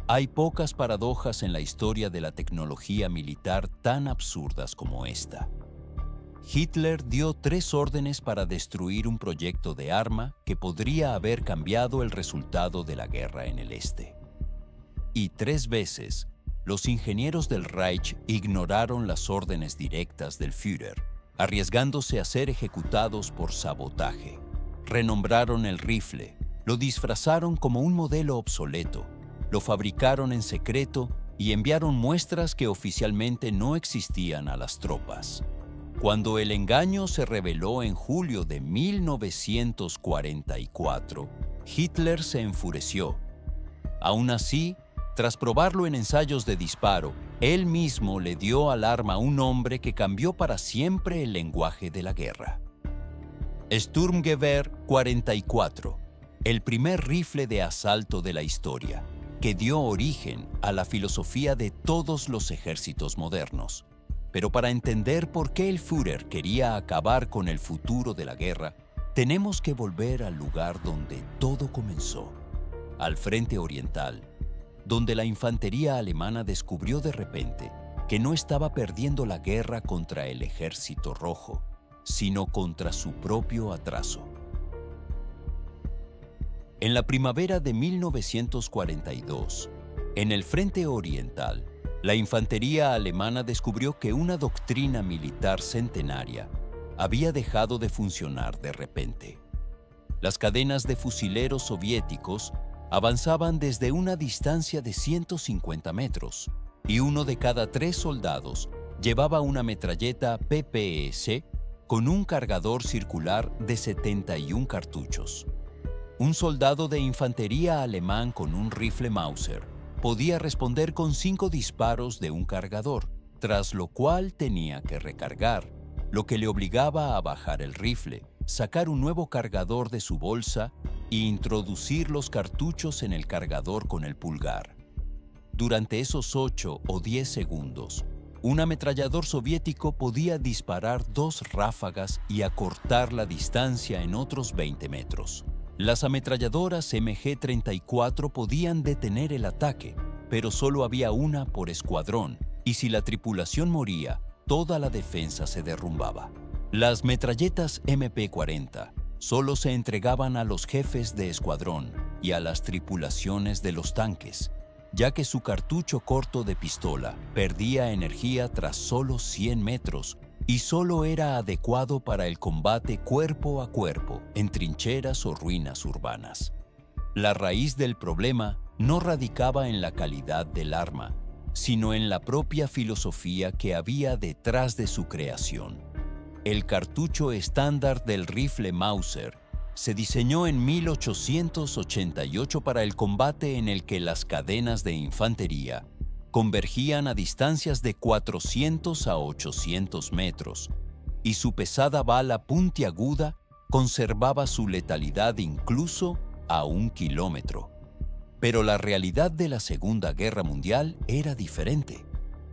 Hay pocas paradojas en la historia de la tecnología militar tan absurdas como esta. Hitler dio 3 órdenes para destruir un proyecto de arma que podría haber cambiado el resultado de la guerra en el este. Y 3 veces, los ingenieros del Reich ignoraron las órdenes directas del Führer, arriesgándose a ser ejecutados por sabotaje. Renombraron el rifle, lo disfrazaron como un modelo obsoleto, lo fabricaron en secreto y enviaron muestras que oficialmente no existían a las tropas. Cuando el engaño se reveló en julio de 1944, Hitler se enfureció. Aún así, tras probarlo en ensayos de disparo, él mismo le dio al arma un nombre que cambió para siempre el lenguaje de la guerra. Sturmgewehr 44, el primer rifle de asalto de la historia, que dio origen a la filosofía de todos los ejércitos modernos. Pero para entender por qué el Führer quería acabar con el futuro de la guerra, tenemos que volver al lugar donde todo comenzó, al frente oriental, donde la infantería alemana descubrió de repente que no estaba perdiendo la guerra contra el Ejército Rojo, sino contra su propio atraso. En la primavera de 1942, en el frente oriental, la infantería alemana descubrió que una doctrina militar centenaria había dejado de funcionar de repente. Las cadenas de fusileros soviéticos avanzaban desde una distancia de 150 metros y uno de cada 3 soldados llevaba una metralleta PPS con un cargador circular de 71 cartuchos. Un soldado de infantería alemán con un rifle Mauser podía responder con 5 disparos de un cargador, tras lo cual tenía que recargar, lo que le obligaba a bajar el rifle, sacar un nuevo cargador de su bolsa e introducir los cartuchos en el cargador con el pulgar. Durante esos 8 o 10 segundos, un ametrallador soviético podía disparar 2 ráfagas y acortar la distancia en otros 20 metros. Las ametralladoras MG-34 podían detener el ataque, pero solo había una por escuadrón, y si la tripulación moría, toda la defensa se derrumbaba. Las metralletas MP-40 solo se entregaban a los jefes de escuadrón y a las tripulaciones de los tanques, ya que su cartucho corto de pistola perdía energía tras solo 100 metros y solo era adecuado para el combate cuerpo a cuerpo en trincheras o ruinas urbanas. La raíz del problema no radicaba en la calidad del arma, sino en la propia filosofía que había detrás de su creación. El cartucho estándar del rifle Mauser se diseñó en 1888 para el combate en el que las cadenas de infantería convergían a distancias de 400 a 800 metros, y su pesada bala puntiaguda conservaba su letalidad incluso a 1 kilómetro. Pero la realidad de la Segunda Guerra Mundial era diferente.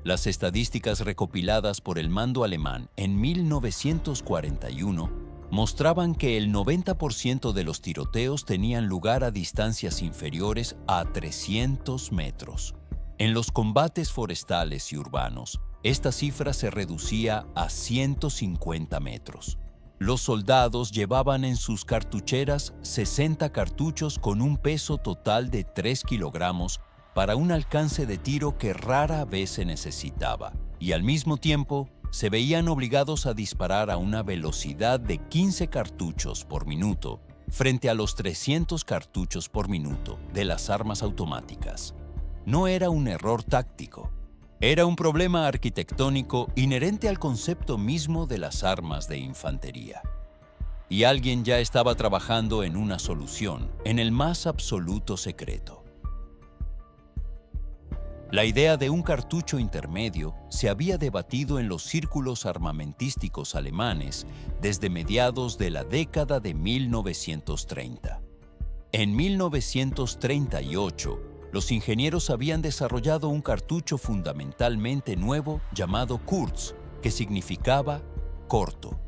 Las estadísticas recopiladas por el mando alemán en 1941 mostraban que el 90% de los tiroteos tenían lugar a distancias inferiores a 300 metros. En los combates forestales y urbanos, esta cifra se reducía a 150 metros. Los soldados llevaban en sus cartucheras 60 cartuchos con un peso total de 3 kilogramos para un alcance de tiro que rara vez se necesitaba, y al mismo tiempo se veían obligados a disparar a una velocidad de 15 cartuchos por minuto frente a los 300 cartuchos por minuto de las armas automáticas. No era un error táctico, era un problema arquitectónico inherente al concepto mismo de las armas de infantería. Y alguien ya estaba trabajando en una solución, en el más absoluto secreto. La idea de un cartucho intermedio se había debatido en los círculos armamentísticos alemanes desde mediados de la década de 1930. En 1938, los ingenieros habían desarrollado un cartucho fundamentalmente nuevo llamado Kurz, que significaba corto.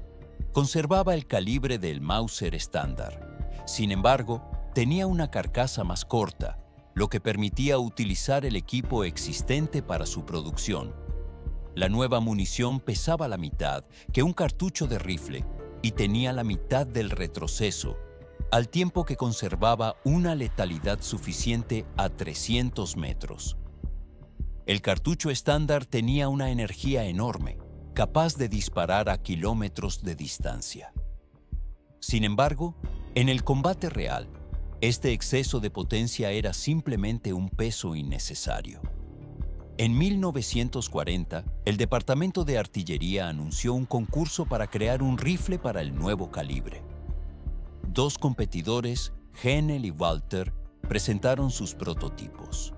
Conservaba el calibre del Mauser estándar. Sin embargo, tenía una carcasa más corta lo que permitía utilizar el equipo existente para su producción. La nueva munición pesaba la mitad que un cartucho de rifle y tenía la mitad del retroceso, al tiempo que conservaba una letalidad suficiente a 300 metros. El cartucho estándar tenía una energía enorme, capaz de disparar a kilómetros de distancia. Sin embargo, en el combate real, este exceso de potencia era simplemente un peso innecesario. En 1940, el Departamento de Artillería anunció un concurso para crear un rifle para el nuevo calibre. Dos competidores, Henel y Walter, presentaron sus prototipos.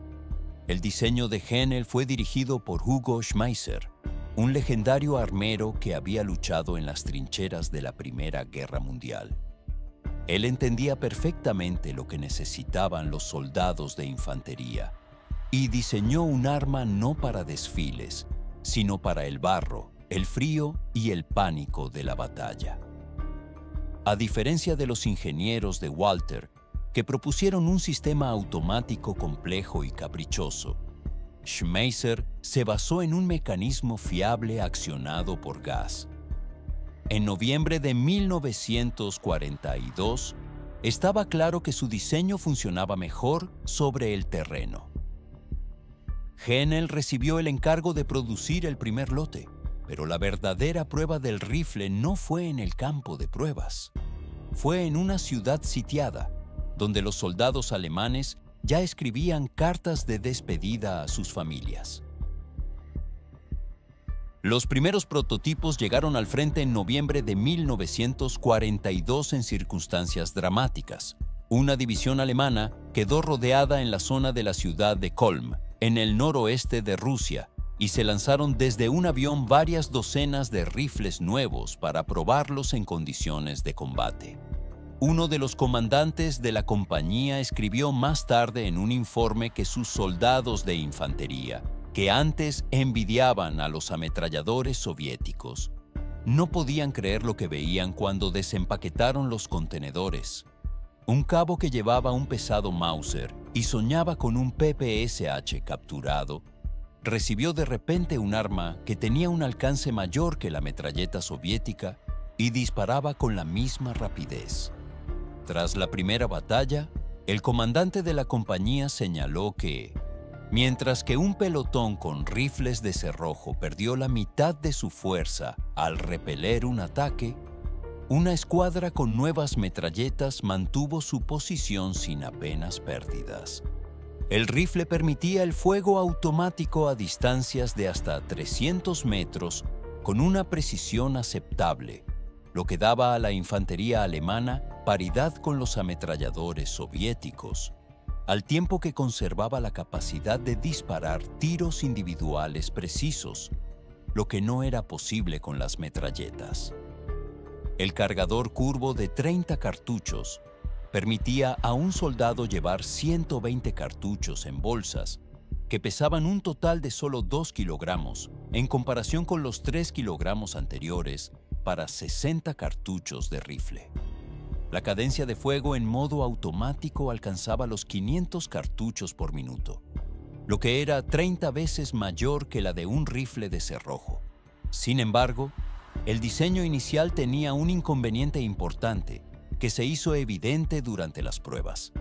El diseño de Henel fue dirigido por Hugo Schmeisser, un legendario armero que había luchado en las trincheras de la Primera Guerra Mundial. Él entendía perfectamente lo que necesitaban los soldados de infantería y diseñó un arma no para desfiles, sino para el barro, el frío y el pánico de la batalla. A diferencia de los ingenieros de Walter, que propusieron un sistema automático complejo y caprichoso, Schmeisser se basó en un mecanismo fiable accionado por gas. En noviembre de 1942, estaba claro que su diseño funcionaba mejor sobre el terreno. Henel recibió el encargo de producir el primer lote, pero la verdadera prueba del rifle no fue en el campo de pruebas. Fue en una ciudad sitiada, donde los soldados alemanes ya escribían cartas de despedida a sus familias. Los primeros prototipos llegaron al frente en noviembre de 1942 en circunstancias dramáticas. Una división alemana quedó rodeada en la zona de la ciudad de Kolm, en el noroeste de Rusia, y se lanzaron desde un avión varias docenas de rifles nuevos para probarlos en condiciones de combate. Uno de los comandantes de la compañía escribió más tarde en un informe que sus soldados de infantería, que antes envidiaban a los ametralladores soviéticos, no podían creer lo que veían cuando desempaquetaron los contenedores. Un cabo que llevaba un pesado Mauser y soñaba con un PPSH capturado, recibió de repente un arma que tenía un alcance mayor que la metralleta soviética y disparaba con la misma rapidez. Tras la primera batalla, el comandante de la compañía señaló que, mientras que un pelotón con rifles de cerrojo perdió la mitad de su fuerza al repeler un ataque, una escuadra con nuevas metralletas mantuvo su posición sin apenas pérdidas. El rifle permitía el fuego automático a distancias de hasta 300 metros con una precisión aceptable, lo que daba a la infantería alemana paridad con los ametralladores soviéticos, al tiempo que conservaba la capacidad de disparar tiros individuales precisos, lo que no era posible con las metralletas. El cargador curvo de 30 cartuchos permitía a un soldado llevar 120 cartuchos en bolsas, que pesaban un total de solo 2 kilogramos, en comparación con los 3 kilogramos anteriores, para 60 cartuchos de rifle. La cadencia de fuego en modo automático alcanzaba los 500 cartuchos por minuto, lo que era 30 veces mayor que la de un rifle de cerrojo. Sin embargo, el diseño inicial tenía un inconveniente importante que se hizo evidente durante las pruebas.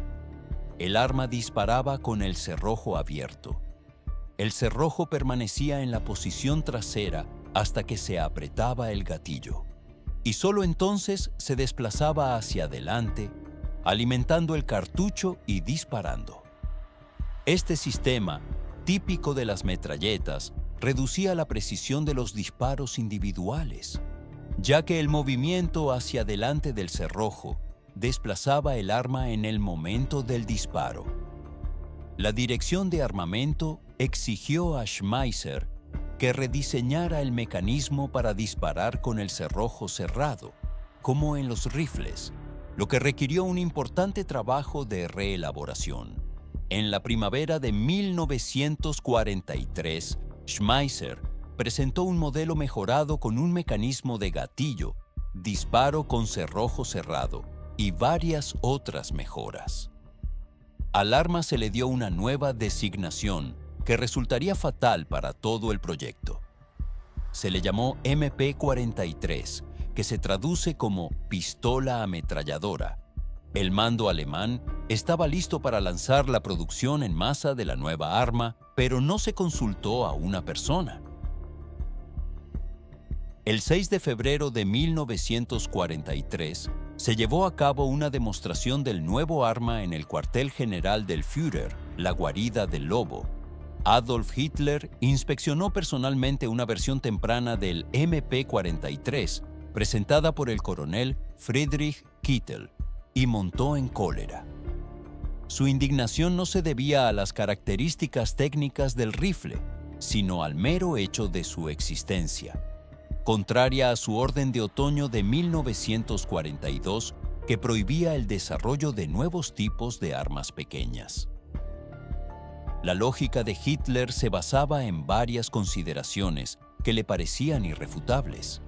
El arma disparaba con el cerrojo abierto. El cerrojo permanecía en la posición trasera hasta que se apretaba el gatillo, y solo entonces se desplazaba hacia adelante, alimentando el cartucho y disparando. Este sistema, típico de las metralletas, reducía la precisión de los disparos individuales, ya que el movimiento hacia adelante del cerrojo desplazaba el arma en el momento del disparo. La dirección de armamento exigió a Schmeisser que rediseñara el mecanismo para disparar con el cerrojo cerrado, como en los rifles, lo que requirió un importante trabajo de reelaboración. En la primavera de 1943, Schmeisser presentó un modelo mejorado con un mecanismo de gatillo, disparo con cerrojo cerrado y varias otras mejoras. Al arma se le dio una nueva designación que resultaría fatal para todo el proyecto. Se le llamó MP-43, que se traduce como pistola ametralladora. El mando alemán estaba listo para lanzar la producción en masa de la nueva arma, pero no se consultó a una persona. El 6 de febrero de 1943 se llevó a cabo una demostración del nuevo arma en el cuartel general del Führer, la guarida del lobo. Adolf Hitler inspeccionó personalmente una versión temprana del MP-43, presentada por el coronel Friedrich Kittel, y montó en cólera. Su indignación no se debía a las características técnicas del rifle, sino al mero hecho de su existencia. Contraria a su orden de otoño de 1942, que prohibía el desarrollo de nuevos tipos de armas pequeñas. La lógica de Hitler se basaba en varias consideraciones que le parecían irrefutables.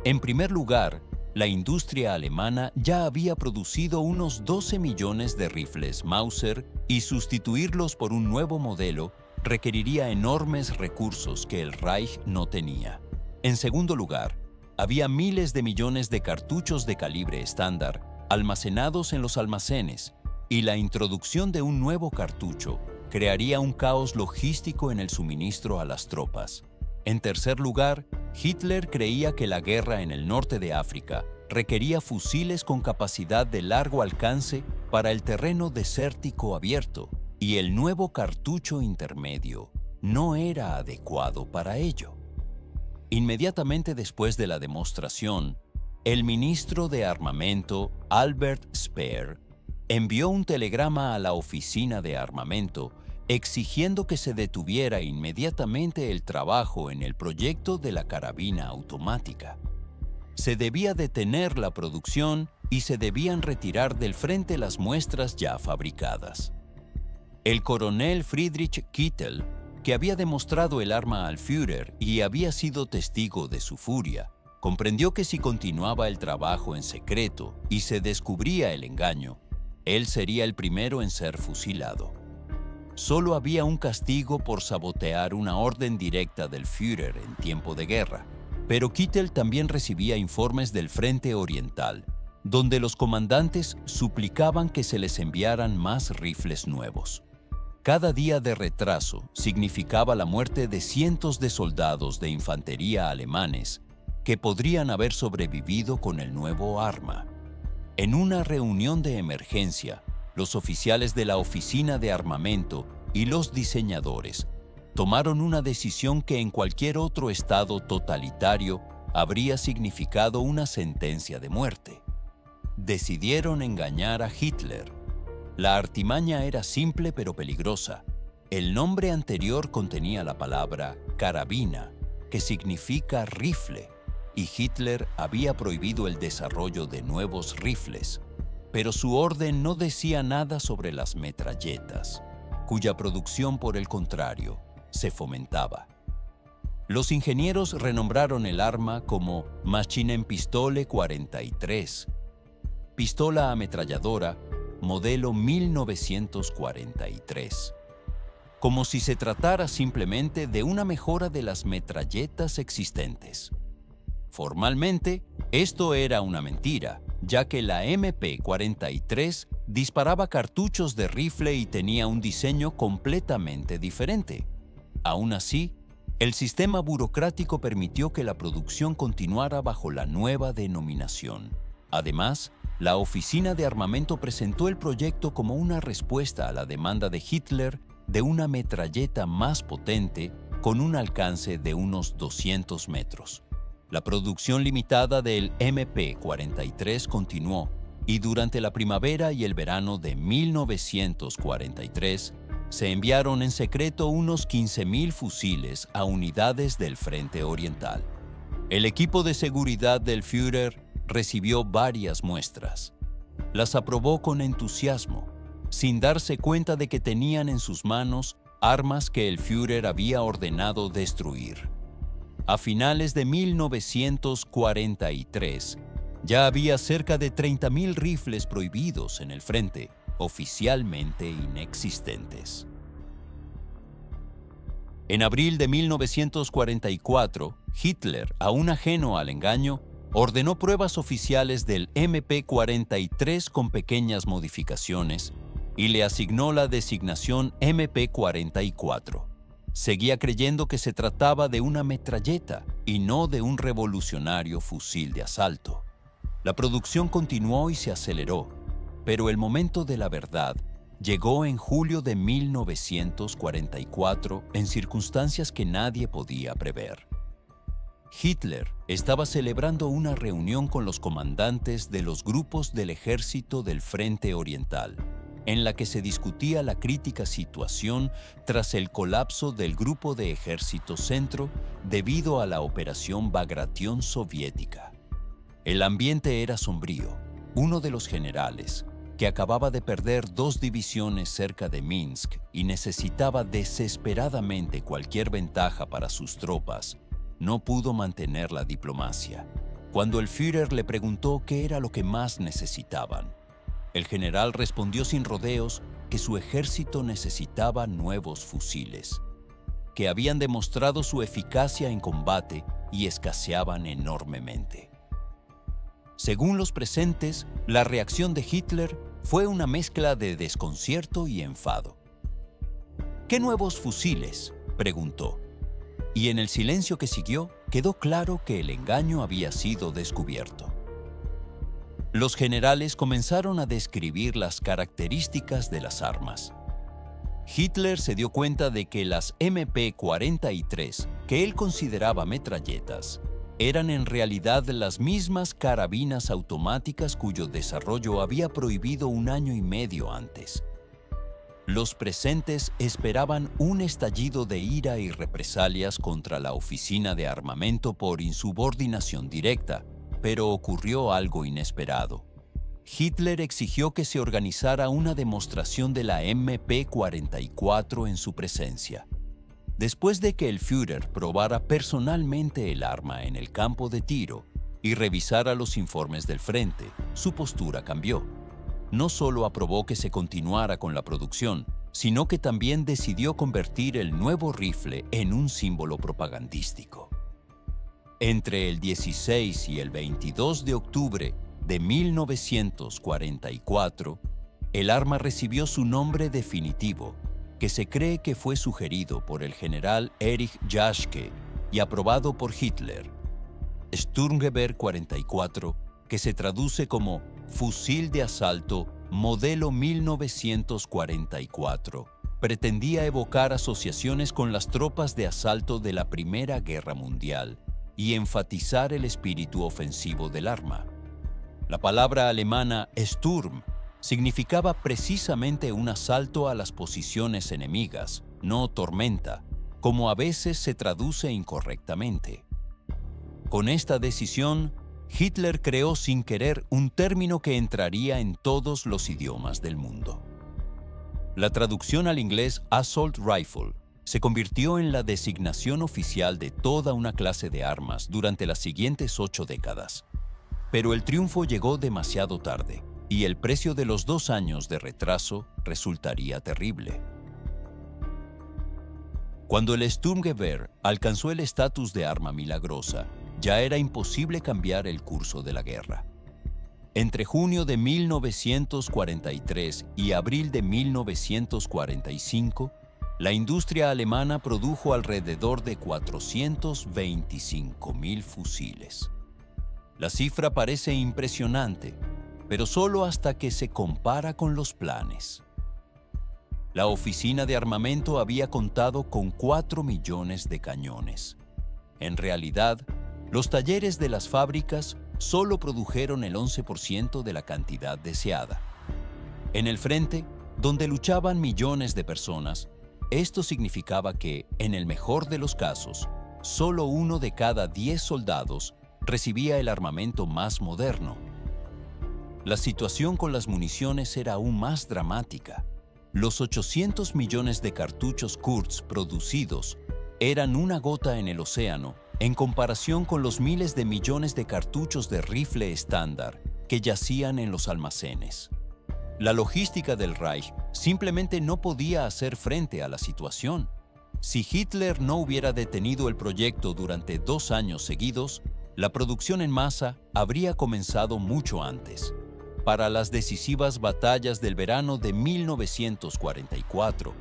En primer lugar, la industria alemana ya había producido unos 12 millones de rifles Mauser y sustituirlos por un nuevo modelo requeriría enormes recursos que el Reich no tenía. En segundo lugar, había miles de millones de cartuchos de calibre estándar almacenados en los almacenes y la introducción de un nuevo cartucho crearía un caos logístico en el suministro a las tropas. En tercer lugar, Hitler creía que la guerra en el norte de África requería fusiles con capacidad de largo alcance para el terreno desértico abierto, y el nuevo cartucho intermedio no era adecuado para ello. Inmediatamente después de la demostración, el ministro de Armamento, Albert Speer, envió un telegrama a la oficina de armamento exigiendo que se detuviera inmediatamente el trabajo en el proyecto de la carabina automática. Se debía detener la producción y se debían retirar del frente las muestras ya fabricadas. El coronel Friedrich Kittel, que había demostrado el arma al Führer y había sido testigo de su furia, comprendió que si continuaba el trabajo en secreto y se descubría el engaño, él sería el primero en ser fusilado. Solo había un castigo por sabotear una orden directa del Führer en tiempo de guerra, pero Kittel también recibía informes del Frente Oriental, donde los comandantes suplicaban que se les enviaran más rifles nuevos. Cada día de retraso significaba la muerte de cientos de soldados de infantería alemanes que podrían haber sobrevivido con el nuevo arma. En una reunión de emergencia, los oficiales de la oficina de armamento y los diseñadores tomaron una decisión que en cualquier otro estado totalitario habría significado una sentencia de muerte. Decidieron engañar a Hitler. La artimaña era simple pero peligrosa. El nombre anterior contenía la palabra carabina, que significa rifle, y Hitler había prohibido el desarrollo de nuevos rifles. Pero su orden no decía nada sobre las metralletas, cuya producción, por el contrario, se fomentaba. Los ingenieros renombraron el arma como Maschinenpistole 43, pistola ametralladora, modelo 1943, como si se tratara simplemente de una mejora de las metralletas existentes. Formalmente, esto era una mentira, ya que la MP-43 disparaba cartuchos de rifle y tenía un diseño completamente diferente. Aún así, el sistema burocrático permitió que la producción continuara bajo la nueva denominación. Además, la oficina de armamento presentó el proyecto como una respuesta a la demanda de Hitler de una metralleta más potente con un alcance de unos 200 metros. La producción limitada del MP-43 continuó y durante la primavera y el verano de 1943 se enviaron en secreto unos 15.000 fusiles a unidades del Frente Oriental. El equipo de seguridad del Führer recibió varias muestras. Las aprobó con entusiasmo, sin darse cuenta de que tenían en sus manos armas que el Führer había ordenado destruir. A finales de 1943, ya había cerca de 30.000 rifles prohibidos en el frente, oficialmente inexistentes. En abril de 1944, Hitler, aún ajeno al engaño, ordenó pruebas oficiales del MP-43 con pequeñas modificaciones y le asignó la designación MP-44. Seguía creyendo que se trataba de una metralleta y no de un revolucionario fusil de asalto. La producción continuó y se aceleró, pero el momento de la verdad llegó en julio de 1944 en circunstancias que nadie podía prever. Hitler estaba celebrando una reunión con los comandantes de los grupos del ejército del Frente Oriental, en la que se discutía la crítica situación tras el colapso del Grupo de Ejército Centro debido a la Operación Bagration soviética. El ambiente era sombrío. Uno de los generales, que acababa de perder 2 divisiones cerca de Minsk y necesitaba desesperadamente cualquier ventaja para sus tropas, no pudo mantener la diplomacia. Cuando el Führer le preguntó qué era lo que más necesitaban, el general respondió sin rodeos que su ejército necesitaba nuevos fusiles, que habían demostrado su eficacia en combate y escaseaban enormemente. Según los presentes, la reacción de Hitler fue una mezcla de desconcierto y enfado. ¿Qué nuevos fusiles?, preguntó. Y en el silencio que siguió, quedó claro que el engaño había sido descubierto. Los generales comenzaron a describir las características de las armas. Hitler se dio cuenta de que las MP-43, que él consideraba metralletas, eran en realidad las mismas carabinas automáticas cuyo desarrollo había prohibido 1 año y medio antes. Los presentes esperaban un estallido de ira y represalias contra la oficina de armamento por insubordinación directa, pero ocurrió algo inesperado. Hitler exigió que se organizara una demostración de la MP-44 en su presencia. Después de que el Führer probara personalmente el arma en el campo de tiro y revisara los informes del frente, su postura cambió. No solo aprobó que se continuara con la producción, sino que también decidió convertir el nuevo rifle en un símbolo propagandístico. Entre el 16 y el 22 de octubre de 1944, el arma recibió su nombre definitivo, que se cree que fue sugerido por el general Erich Jaschke y aprobado por Hitler. Sturmgewehr 44, que se traduce como Fusil de Asalto Modelo 1944, pretendía evocar asociaciones con las tropas de asalto de la Primera Guerra Mundial y enfatizar el espíritu ofensivo del arma. La palabra alemana Sturm significaba precisamente un asalto a las posiciones enemigas, no tormenta, como a veces se traduce incorrectamente. Con esta decisión, Hitler creó sin querer un término que entraría en todos los idiomas del mundo. La traducción al inglés Assault Rifle se convirtió en la designación oficial de toda una clase de armas durante las siguientes 8 décadas. Pero el triunfo llegó demasiado tarde, y el precio de los 2 años de retraso resultaría terrible. Cuando el Sturmgewehr alcanzó el estatus de arma milagrosa, ya era imposible cambiar el curso de la guerra. Entre junio de 1943 y abril de 1945, la industria alemana produjo alrededor de 425.000 fusiles. La cifra parece impresionante, pero solo hasta que se compara con los planes. La oficina de armamento había contado con 4 millones de cañones. En realidad, los talleres de las fábricas solo produjeron el 11% de la cantidad deseada. En el frente, donde luchaban millones de personas, esto significaba que, en el mejor de los casos, solo 1 de cada 10 soldados recibía el armamento más moderno. La situación con las municiones era aún más dramática. Los 800 millones de cartuchos Kurz producidos eran una gota en el océano en comparación con los miles de millones de cartuchos de rifle estándar que yacían en los almacenes. La logística del Reich simplemente no podía hacer frente a la situación. Si Hitler no hubiera detenido el proyecto durante 2 años seguidos, la producción en masa habría comenzado mucho antes. Para las decisivas batallas del verano de 1944,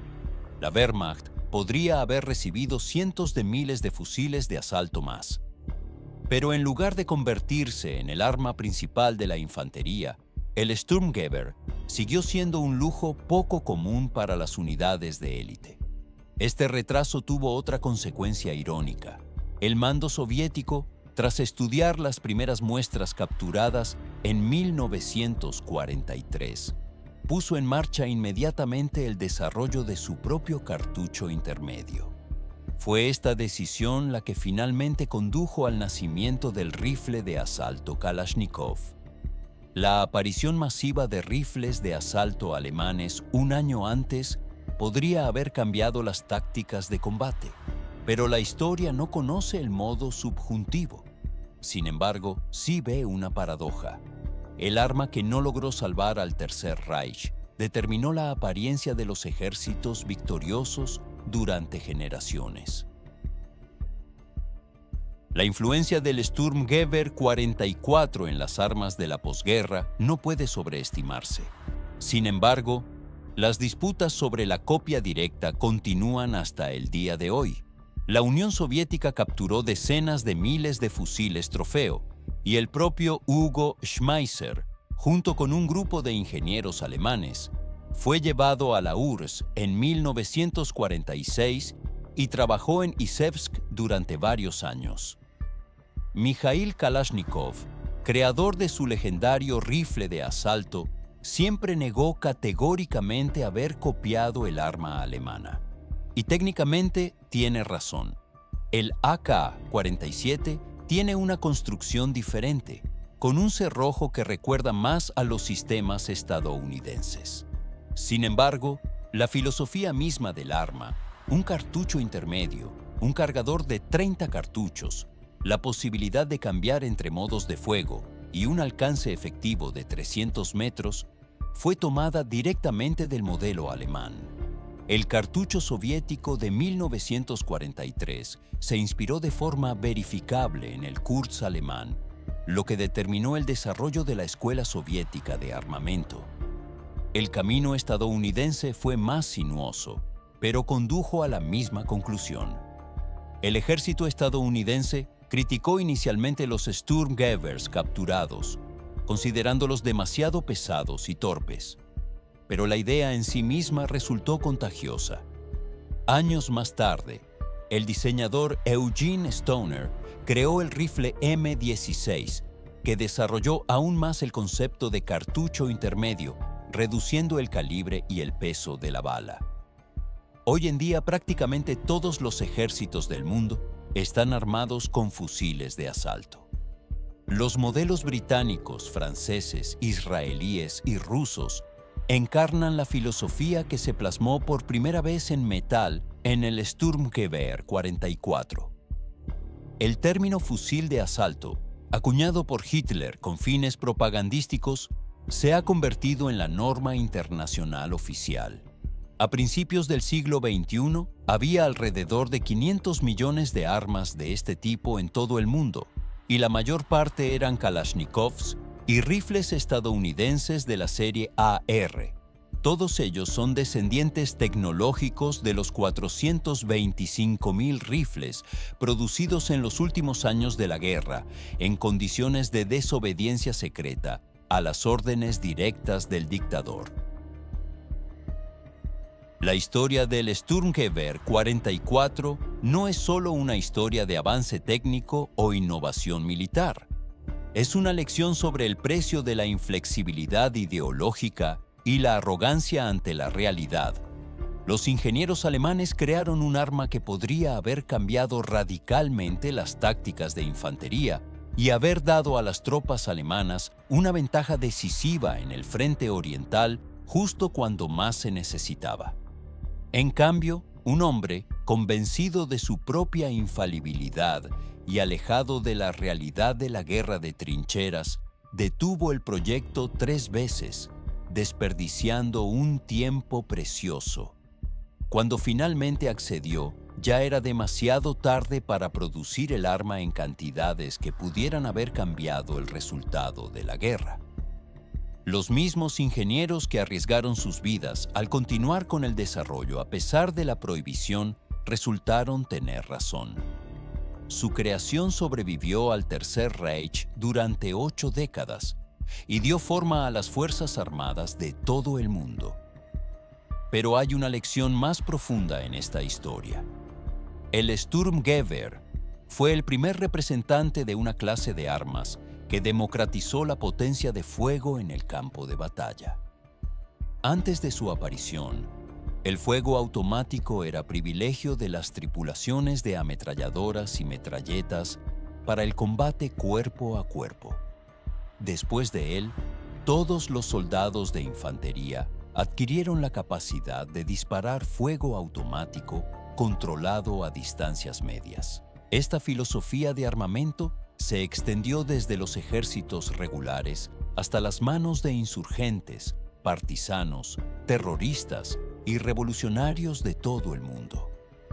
la Wehrmacht podría haber recibido cientos de miles de fusiles de asalto más. Pero en lugar de convertirse en el arma principal de la infantería, el Sturmgewehr siguió siendo un lujo poco común para las unidades de élite. Este retraso tuvo otra consecuencia irónica. El mando soviético, tras estudiar las primeras muestras capturadas en 1943, puso en marcha inmediatamente el desarrollo de su propio cartucho intermedio. Fue esta decisión la que finalmente condujo al nacimiento del rifle de asalto Kalashnikov. La aparición masiva de rifles de asalto alemanes un año antes podría haber cambiado las tácticas de combate, pero la historia no conoce el modo subjuntivo. Sin embargo, sí ve una paradoja. El arma que no logró salvar al Tercer Reich determinó la apariencia de los ejércitos victoriosos durante generaciones. La influencia del Sturmgewehr 44 en las armas de la posguerra no puede sobreestimarse. Sin embargo, las disputas sobre la copia directa continúan hasta el día de hoy. La Unión Soviética capturó decenas de miles de fusiles trofeo y el propio Hugo Schmeisser, junto con un grupo de ingenieros alemanes, fue llevado a la URSS en 1946 y trabajó en Izhevsk durante varios años. Mikhail Kalashnikov, creador de su legendario rifle de asalto, siempre negó categóricamente haber copiado el arma alemana. Y técnicamente tiene razón. El AK-47 tiene una construcción diferente, con un cerrojo que recuerda más a los sistemas estadounidenses. Sin embargo, la filosofía misma del arma, un cartucho intermedio, un cargador de 30 cartuchos, la posibilidad de cambiar entre modos de fuego y un alcance efectivo de 300 metros, fue tomada directamente del modelo alemán. El cartucho soviético de 1943 se inspiró de forma verificable en el Kurz alemán, lo que determinó el desarrollo de la escuela soviética de armamento. El camino estadounidense fue más sinuoso, pero condujo a la misma conclusión. El ejército estadounidense criticó inicialmente los Sturmgewehrs capturados, considerándolos demasiado pesados y torpes. Pero la idea en sí misma resultó contagiosa. Años más tarde, el diseñador Eugene Stoner creó el rifle M16, que desarrolló aún más el concepto de cartucho intermedio, reduciendo el calibre y el peso de la bala. Hoy en día prácticamente todos los ejércitos del mundo están armados con fusiles de asalto. Los modelos británicos, franceses, israelíes y rusos encarnan la filosofía que se plasmó por primera vez en metal en el Sturmgewehr 44. El término fusil de asalto, acuñado por Hitler con fines propagandísticos, se ha convertido en la norma internacional oficial. A principios del siglo XXI, había alrededor de 500 millones de armas de este tipo en todo el mundo, y la mayor parte eran Kalashnikovs y rifles estadounidenses de la serie AR. Todos ellos son descendientes tecnológicos de los 425.000 rifles producidos en los últimos años de la guerra, en condiciones de desobediencia secreta a las órdenes directas del dictador. La historia del Sturmgewehr 44 no es solo una historia de avance técnico o innovación militar. Es una lección sobre el precio de la inflexibilidad ideológica y la arrogancia ante la realidad. Los ingenieros alemanes crearon un arma que podría haber cambiado radicalmente las tácticas de infantería y haber dado a las tropas alemanas una ventaja decisiva en el frente oriental justo cuando más se necesitaba. En cambio, un hombre, convencido de su propia infalibilidad y alejado de la realidad de la guerra de trincheras, detuvo el proyecto 3 veces desperdiciando un tiempo precioso. Cuando finalmente accedió, ya era demasiado tarde para producir el arma en cantidades que pudieran haber cambiado el resultado de la guerra. Los mismos ingenieros que arriesgaron sus vidas al continuar con el desarrollo a pesar de la prohibición resultaron tener razón. Su creación sobrevivió al Tercer Reich durante 8 décadas y dio forma a las Fuerzas Armadas de todo el mundo. Pero hay una lección más profunda en esta historia. El Sturmgewehr fue el primer representante de una clase de armas que democratizó la potencia de fuego en el campo de batalla. Antes de su aparición, el fuego automático era privilegio de las tripulaciones de ametralladoras y metralletas para el combate cuerpo a cuerpo. Después de él, todos los soldados de infantería adquirieron la capacidad de disparar fuego automático controlado a distancias medias. Esta filosofía de armamento se extendió desde los ejércitos regulares hasta las manos de insurgentes, partisanos, terroristas y revolucionarios de todo el mundo.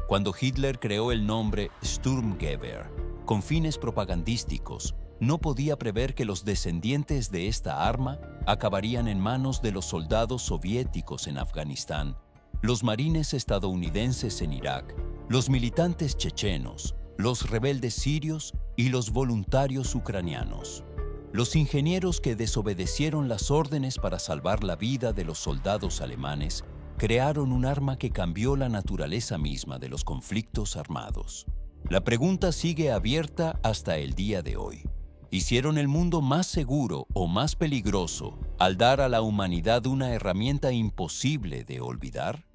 Cuando Hitler creó el nombre Sturmgewehr con fines propagandísticos, no podía prever que los descendientes de esta arma acabarían en manos de los soldados soviéticos en Afganistán, los marines estadounidenses en Irak, los militantes chechenos, los rebeldes sirios y los voluntarios ucranianos. Los ingenieros que desobedecieron las órdenes para salvar la vida de los soldados alemanes crearon un arma que cambió la naturaleza misma de los conflictos armados. La pregunta sigue abierta hasta el día de hoy. ¿Hicieron el mundo más seguro o más peligroso al dar a la humanidad una herramienta imposible de olvidar?